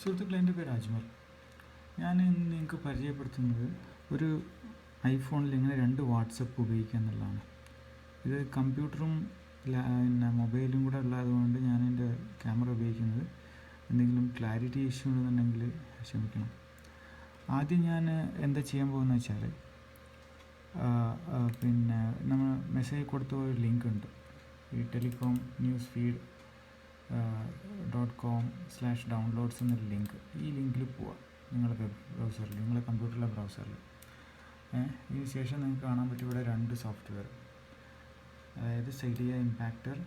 സുഹൃത്തുക്കളെ, എൻ്റെ പേര് അജ്മൽ. ഞാൻ ഇന്ന് നിങ്ങൾക്ക് പരിചയപ്പെടുത്തുന്നത് ഒരു ഐഫോണിൽ എങ്ങനെ 2 വാട്സപ്പ് ഉപയോഗിക്കുക എന്നുള്ളതാണ്. ഇത് കമ്പ്യൂട്ടറും പിന്നെ മൊബൈലും കൂടെ ഉള്ളതുകൊണ്ട് ഞാൻ എൻ്റെ ക്യാമറ ഉപയോഗിക്കുന്നത്. എന്തെങ്കിലും ക്ലാരിറ്റി ഇഷ്യൂ ഉണ്ടെന്നുണ്ടെങ്കിൽ ക്ഷമിക്കണം. ആദ്യം ഞാൻ എന്താ ചെയ്യാൻ പോകുന്നത് വെച്ചാൽ, പിന്നെ നമ്മൾ മെസ്സേജ് കൊടുത്ത ഒരു ലിങ്ക് ഉണ്ട്, ഈ ടെലികോം ന്യൂസ് ഫീഡ് .com/downloads എന്നൊരു ലിങ്ക്. ഈ ലിങ്കിൽ പോവുക നിങ്ങളുടെ വെബ് ബ്രൗസറിൽ, നിങ്ങളുടെ കമ്പ്യൂട്ടറിലെ ബ്രൗസറിൽ. ഇതിന് ശേഷം നിങ്ങൾക്ക് കാണാൻ പറ്റും ഇവിടെ 2 സോഫ്റ്റ്വെയർ, അതായത് സൈഡിയ ഇമ്പാക്റ്റർ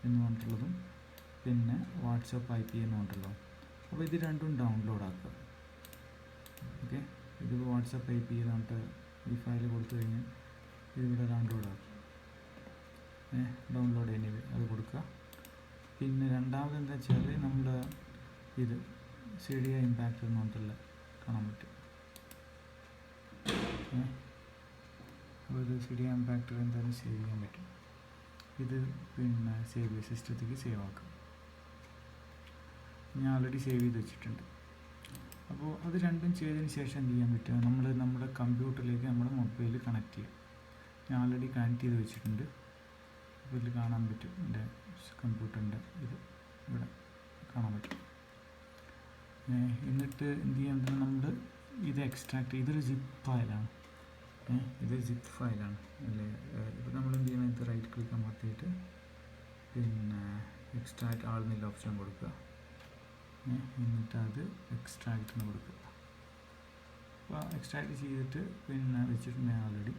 എന്ന് പറഞ്ഞിട്ടുള്ളതും പിന്നെ വാട്സപ്പ് IP എന്ന് പറഞ്ഞിട്ടുള്ളതും. അപ്പോൾ ഇത് രണ്ടും ഡൗൺലോഡ് ആക്കുക. ഓക്കെ, ഇത് വാട്സപ്പ് IP എന്നിട്ട് ഈ ഫയൽ കൊടുത്തു കഴിഞ്ഞാൽ ഇതിവിടെ ഡൗൺലോഡ് ആക്കുക. ഡൗൺലോഡ് എനിവേ അത് കൊടുക്കുക. പിന്നെ രണ്ടാമത് എന്താ വെച്ചാൽ, നമ്മൾ ഇത് സൈഡിയ ഇമ്പാക്റ്റർ എന്ന് പറഞ്ഞിട്ടുള്ള കാണാൻ പറ്റും. അപ്പോൾ ഇത് സൈഡിയ ഇമ്പാക്റ്റർ എന്തായാലും സേവ് ചെയ്യാൻ പറ്റും. ഇത് പിന്നെ സിസ്റ്റത്തേക്ക് സേവ് ആക്കുക. ഞാൻ ഓൾറെഡി സേവ് ചെയ്ത് വെച്ചിട്ടുണ്ട്. അപ്പോൾ അത് രണ്ടും ചെയ്തതിന് ശേഷം എന്ത് ചെയ്യാൻ പറ്റുക, നമ്മുടെ കമ്പ്യൂട്ടറിലേക്ക് നമ്മുടെ മൊബൈൽ കണക്ട് ചെയ്യുക. ഞാൻ ഓൾറെഡി കണക്ട് ചെയ്ത് വെച്ചിട്ടുണ്ട്. അപ്പോൾ ഇതിൽ കാണാൻ പറ്റും, എൻ്റെ കമ്പ്യൂട്ടറിൻ്റെ ഇത് ഇവിടെ കാണാൻ പറ്റും. എന്നിട്ട് എന്ത് ചെയ്യാൻ പറ്റും, നമ്മൾ ഇത് എക്സ്ട്രാക്ട്, ഇതൊരു സിപ്പ് ഫയലാണ്. ഇത് സിപ്പ് ഫയലാണ് അല്ലേ. ഇപ്പോൾ നമ്മൾ എന്ത് ചെയ്യണം, ഇത് റൈറ്റ് ക്ലിക്ക് അമർത്തിയിട്ട് പിന്നെ എക്സ്ട്രാക്ട് ആളുന്നില്ല ഓപ്ഷൻ കൊടുക്കുക. എന്നിട്ട് അത് എക്സ്ട്രാക്റ്റിന് കൊടുക്കുക. അപ്പോൾ എക്സ്ട്രാക്ട് ചെയ്തിട്ട് പിന്നെ വെച്ചിട്ടുണ്ട് ഓൾറെഡി.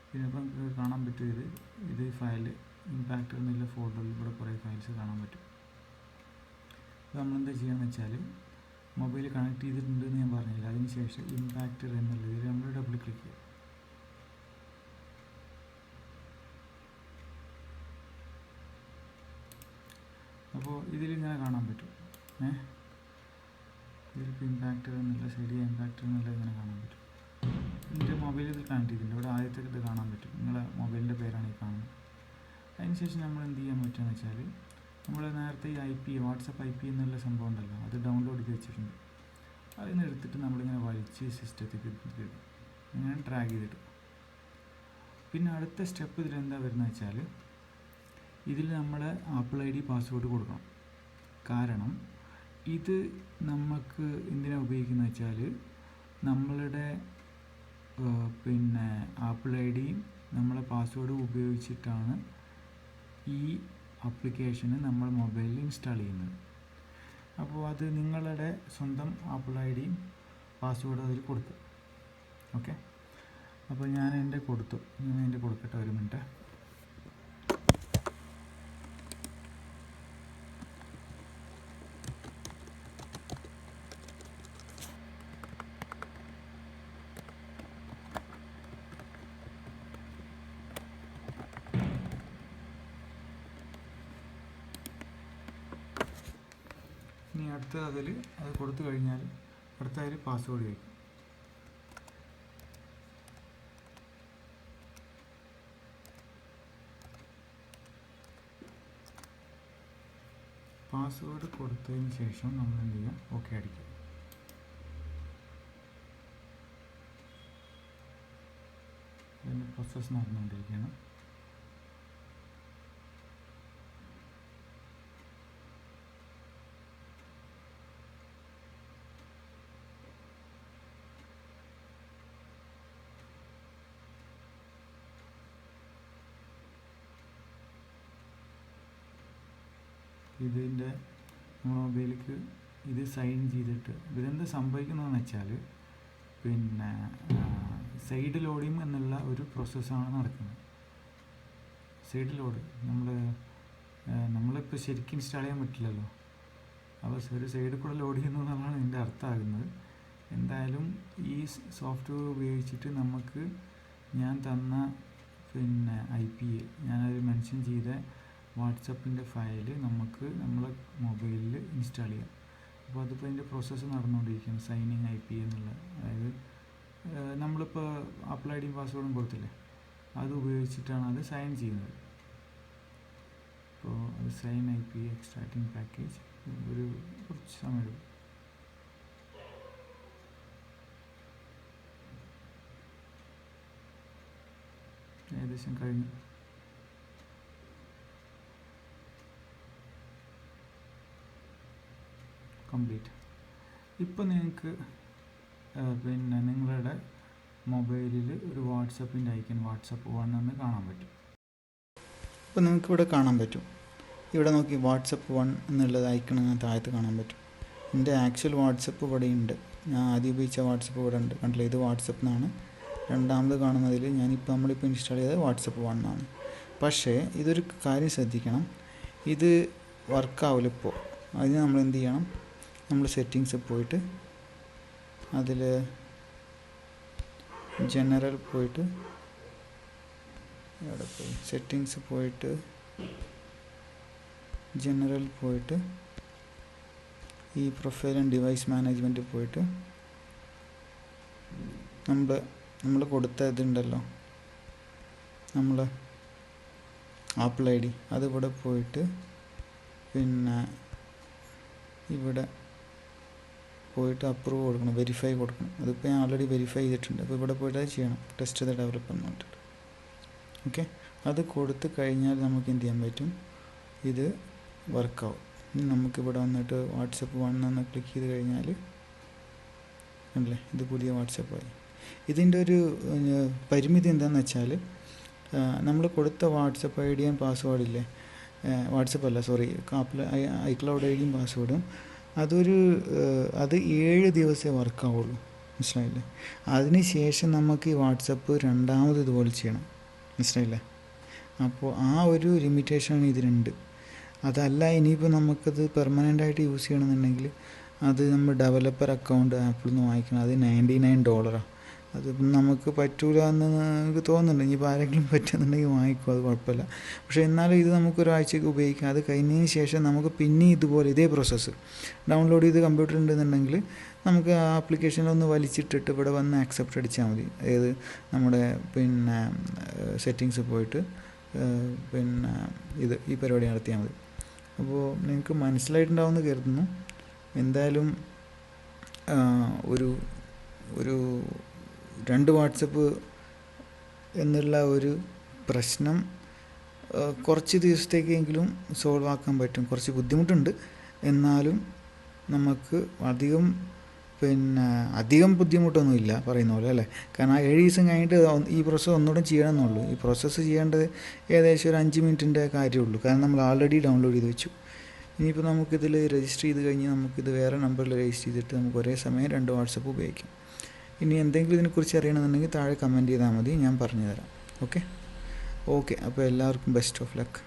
പിന്നെ ഇപ്പം നമുക്ക് കാണാൻ പറ്റും, ഇത് ഫയൽ ഇമ്പാക്റ്റർ എന്നുള്ള ഫോൾഡറിൽ ഇവിടെ കുറേ ഫയൽസ് കാണാൻ പറ്റും. അപ്പോൾ നമ്മളെന്താ ചെയ്യുകയെന്ന് വെച്ചാൽ, മൊബൈൽ കണക്ട് ചെയ്തിട്ടുണ്ടെന്ന് ഞാൻ പറഞ്ഞില്ല, അതിന് ശേഷം ഇമ്പാക്റ്റർ എന്നുള്ളതിൽ നമ്മൾ ഡബിൾ ക്ലിക്ക് ചെയ്യുക. അപ്പോൾ ഇതിലിങ്ങനെ കാണാൻ പറ്റും, ഇതിലിപ്പോൾ ഇമ്പാക്റ്റർ എന്നുള്ള സൈഡിയ ഇമ്പാക്റ്റർ എന്നുള്ളത് ഇങ്ങനെ കാണാൻ പറ്റും. എൻ്റെ മൊബൈലിൽ ഇത് കണക്ട് ചെയ്തിട്ടുണ്ട്. ഇവിടെ ആദ്യത്തെ ഇത് കാണാൻ പറ്റും, നിങ്ങളെ മൊബൈലിൻ്റെ പേരാണ് ഈ കാണുന്നത്. അതിനുശേഷം നമ്മൾ എന്ത് ചെയ്യാൻ പറ്റുകയെന്ന് വെച്ചാൽ, നമ്മൾ നേരത്തെ ഈ IP വാട്സപ്പ് IP എന്നുള്ള സംഭവം ഉണ്ടല്ലോ, അത് ഡൗൺലോഡ് ചെയ്ത് വെച്ചിട്ടുണ്ട്. അതിന് എടുത്തിട്ട് നമ്മളിങ്ങനെ വലിച്ച് സിസ്റ്റത്തേക്ക് ഇടും, ഇങ്ങനെ ഡ്രാഗ് ചെയ്തിട്ട്. പിന്നെ അടുത്ത സ്റ്റെപ്പ് ഇതിലെന്താ വരുന്നത് വെച്ചാൽ, ഇതിൽ നമ്മൾ ആപ്പിൾ ID പാസ്വേഡ് കൊടുക്കണം. കാരണം ഇത് നമുക്ക് എന്തിനാണ് ഉപയോഗിക്കുന്നത് വെച്ചാൽ, നമ്മളുടെ പിന്നെ ആപ്പിൾ ID നമ്മളെ പാസ്വേഡ് ഉപയോഗിച്ചിട്ടാണ് ഈ ആപ്ലിക്കേഷന് നമ്മൾ മൊബൈലിൽ ഇൻസ്റ്റാൾ ചെയ്യുന്നത്. അപ്പോൾ അത് നിങ്ങളുടെ സ്വന്തം ആപ്പിൾ ID പാസ്വേഡ് അതിൽ കൊടുക്കുക. ഓക്കെ, അപ്പോൾ ഞാൻ എൻ്റെ കൊടുക്കട്ടെ, ഒരു മിനിറ്റ്. ഇനി അടുത്ത അത് കൊടുത്തു കഴിഞ്ഞാൽ അടുത്തതിൽ പാസ്വേഡ് ചോദിക്കും. പാസ്വേഡ് കൊടുത്തതിന് ശേഷം നമ്മൾ എന്ത് ചെയ്യുക, ഓക്കെ അടിക്കുക. അതിൻ്റെ പ്രോസസ്സ് നടന്നുകൊണ്ടിരിക്കുകയാണ്. ഇതിൻ്റെ മൊബൈലിലേക്ക് ഇത് സൈൻ ചെയ്തിട്ട് ഇതെന്താ സംഭവിക്കുന്നതെന്ന് വെച്ചാൽ, പിന്നെ സൈഡ് ലോഡിങ് എന്നുള്ള ഒരു പ്രോസസ്സാണ് നടക്കുന്നത്. സൈഡ് ലോഡ് നമ്മളിപ്പോൾ ശരിക്കും ഇൻസ്റ്റാൾ ചെയ്യാൻ പറ്റില്ലല്ലോ. അപ്പോൾ ഒരു സൈഡിൽ കൂടെ ലോഡ് ചെയ്യുന്നു എന്നുള്ളതാണ് ഇതിൻ്റെ അർത്ഥമാകുന്നത്. എന്തായാലും ഈ സോഫ്റ്റ്വെയർ ഉപയോഗിച്ചിട്ട് നമുക്ക് ഞാൻ തന്ന പിന്നെ IP ഞാനത് മെൻഷൻ ചെയ്ത വാട്സപ്പിൻ്റെ ഫയൽ നമുക്ക് നമ്മളെ മൊബൈലിൽ ഇൻസ്റ്റാൾ ചെയ്യാം. അപ്പോൾ അതിപ്പോൾ അതിൻ്റെ പ്രോസസ്സ് നടന്നുകൊണ്ടിരിക്കുകയാണ്, സൈനിങ് IP എന്നുള്ള. അതായത് നമ്മളിപ്പോൾ ആപ്പിൾ ID പാസ്വേഡും കൊടുത്തില്ലേ, അത് ഉപയോഗിച്ചിട്ടാണ് അത് സൈൻ ചെയ്യുന്നത്. അപ്പോൾ അത് സൈൻ IP എക്സ്ട്രാക്റ്റിംഗ് പാക്കേജ് കുറച്ച് സമയം എടുക്കും. രജിസ്ട്രേഷൻ കഴിഞ്ഞു. കംപ്ലീറ്റ്. ഇപ്പോൾ നിങ്ങൾക്ക് പിന്നെ നിങ്ങളുടെ മൊബൈലിൽ ഒരു വാട്സപ്പിൻ്റെ ഐക്കൺ വാട്സപ്പ് 1 എന്ന് കാണാൻ പറ്റും. ഇപ്പോൾ നിങ്ങൾക്ക് ഇവിടെ കാണാൻ പറ്റും. ഇവിടെ നോക്കി വാട്സപ്പ് 1 എന്നുള്ളത് ഐക്കൺ താഴത്ത് കാണാൻ പറ്റും. എൻ്റെ ആക്ച്വൽ വാട്സപ്പ് ഇവിടെ ഉണ്ട്. ഞാൻ ആദ്യം ഉപയോഗിച്ച വാട്സപ്പ് ഇവിടെ ഉണ്ട്. കണ്ടില്ല, ഇത് വാട്സപ്പ് എന്നാണ്. രണ്ടാമത് കാണുന്നതിൽ നമ്മളിപ്പോൾ ഇൻസ്റ്റാൾ ചെയ്തത് വാട്സപ്പ് 1 ആണ്. പക്ഷേ ഇതൊരു കാര്യം ശ്രദ്ധിക്കണം, ഇത് വർക്കാവില്ല ഇപ്പോൾ. അതിന് നമ്മൾ എന്ത് ചെയ്യണം, നമ്മൾ സെറ്റിങ്സ് പോയിട്ട് അതിൽ ജനറൽ പോയിട്ട് എവിടെ പോയി സെറ്റിങ്സ് പോയിട്ട് ജനറൽ പോയിട്ട് ഈ പ്രൊഫൈൽ ആൻഡ് ഡിവൈസ് മാനേജ്മെൻറ്റ് പോയിട്ട് നമ്മൾ കൊടുത്ത ഇതുണ്ടല്ലോ, നമ്മൾ ആപ്പിൾ ID, അതിവിടെ പോയിട്ട് പിന്നെ ഇവിടെ പോയിട്ട് അപ്രൂവ് കൊടുക്കണം, വെരിഫൈ കൊടുക്കണം. അതിപ്പോൾ ഞാൻ ഓൾറെഡി വെരിഫൈ ചെയ്തിട്ടുണ്ട്. അപ്പോൾ ഇവിടെ പോയിട്ട് അത് ചെയ്യണം, ടെസ്റ്റ് ചെയ്ത് ഡെവലപ്പ് എന്ന് പറഞ്ഞിട്ട്. ഓക്കെ, അത് കൊടുത്ത് കഴിഞ്ഞാൽ നമുക്ക് എന്ത് ചെയ്യാൻ പറ്റും, ഇത് വർക്കാവും. ഇനി നമുക്കിവിടെ വന്നിട്ട് വാട്സപ്പ് 1 എന്ന് ക്ലിക്ക് ചെയ്ത് കഴിഞ്ഞാൽ അല്ലേ, ഇത് പുതിയ വാട്സപ്പായി. ഇതിൻ്റെ ഒരു പരിമിതി എന്താണെന്ന് വെച്ചാൽ, നമ്മൾ കൊടുത്ത വാട്സപ്പ് ID ആൻഡ് പാസ്വേഡ് ഇല്ലേ, iCloud ID യും പാസ്വേഡും അത് 7 ദിവസമേ വർക്കാവുള്ളൂ. മനസ്സിലായില്ലേ? അതിന് ശേഷം നമുക്ക് ഈ വാട്സപ്പ് രണ്ടാമത് ഇതുപോലെ ചെയ്യണം. മനസ്സിലായില്ലേ? അപ്പോൾ ആ ഒരു ലിമിറ്റേഷൻ ഇതിനുണ്ട്. അതല്ല, ഇനിയിപ്പോൾ നമുക്കത് പെർമനൻ്റായിട്ട് യൂസ് ചെയ്യണമെന്നുണ്ടെങ്കിൽ അത് നമ്മൾ ഡെവലപ്പർ അക്കൗണ്ട് ആപ്പിൽ നിന്ന് വാങ്ങിക്കണം. അത് $99. അത് നമുക്ക് പറ്റൂല എന്ന് എനിക്ക് തോന്നുന്നുണ്ട്. ഇനിയിപ്പോൾ ആരെങ്കിലും പറ്റുന്നുണ്ടെങ്കിൽ വാങ്ങിക്കും, അത് കുഴപ്പമില്ല. പക്ഷേ എന്നാലും ഇത് നമുക്കൊരാഴ്ചയ്ക്ക് ഉപയോഗിക്കാം. അത് കഴിഞ്ഞതിന് ശേഷം നമുക്ക് പിന്നെ ഇതുപോലെ ഇതേ പ്രോസസ്സ് ഡൗൺലോഡ് ചെയ്ത് കമ്പ്യൂട്ടർ ഉണ്ടെന്നുണ്ടെങ്കിൽ നമുക്ക് ആ ആപ്ലിക്കേഷനിലൊന്ന് വലിച്ചിട്ടിട്ട് ഇവിടെ വന്ന് ആക്സെപ്റ്റ് അടിച്ചാൽ മതി. ഏത് നമ്മുടെ പിന്നെ സെറ്റിങ്സ് പോയിട്ട് പിന്നെ ഈ പരിപാടി നടത്തിയാൽ മതി. അപ്പോൾ നിങ്ങൾക്ക് മനസ്സിലായിട്ടുണ്ടാവുമെന്ന് കരുതുന്നു. എന്തായാലും ഒരു 2 വാട്സപ്പ് എന്നുള്ള ഒരു പ്രശ്നം കുറച്ച് ദിവസത്തേക്കെങ്കിലും സോൾവ് ആക്കാൻ പറ്റും. കുറച്ച് ബുദ്ധിമുട്ടുണ്ട്, എന്നാലും നമുക്ക് അധികം ബുദ്ധിമുട്ടൊന്നുമില്ല പറയുന്ന പോലെ അല്ലേ. കാരണം ആ 7 ദിവസം കഴിഞ്ഞിട്ട് ഈ പ്രോസസ്സ് ഒന്നുകൂടെ ചെയ്യണമെന്നുള്ളൂ. ഈ പ്രോസസ്സ് ചെയ്യേണ്ടത് ഏകദേശം ഒരു 5 മിനിറ്റിൻ്റെ കാര്യമുള്ളൂ. കാരണം നമ്മൾ ആൾറെഡി ഡൗൺലോഡ് ചെയ്ത് വെച്ചു. ഇനിയിപ്പോൾ നമുക്കിതിൽ രജിസ്റ്റർ ചെയ്ത് കഴിഞ്ഞ് നമുക്കിത് വേറെ നമ്പറിൽ രജിസ്റ്റർ ചെയ്തിട്ട് നമുക്ക് ഒരേ സമയം 2 വാട്സപ്പ് ഉപയോഗിക്കാം. ഇനി എന്തെങ്കിലും ഇതിനെക്കുറിച്ച് അറിയണമെന്നുണ്ടെങ്കിൽ താഴെ കമൻറ്റ് ചെയ്താൽ മതി, ഞാൻ പറഞ്ഞു തരാം. ഓക്കെ, അപ്പോൾ എല്ലാവർക്കും ബെസ്റ്റ് ഓഫ് ലക്ക്.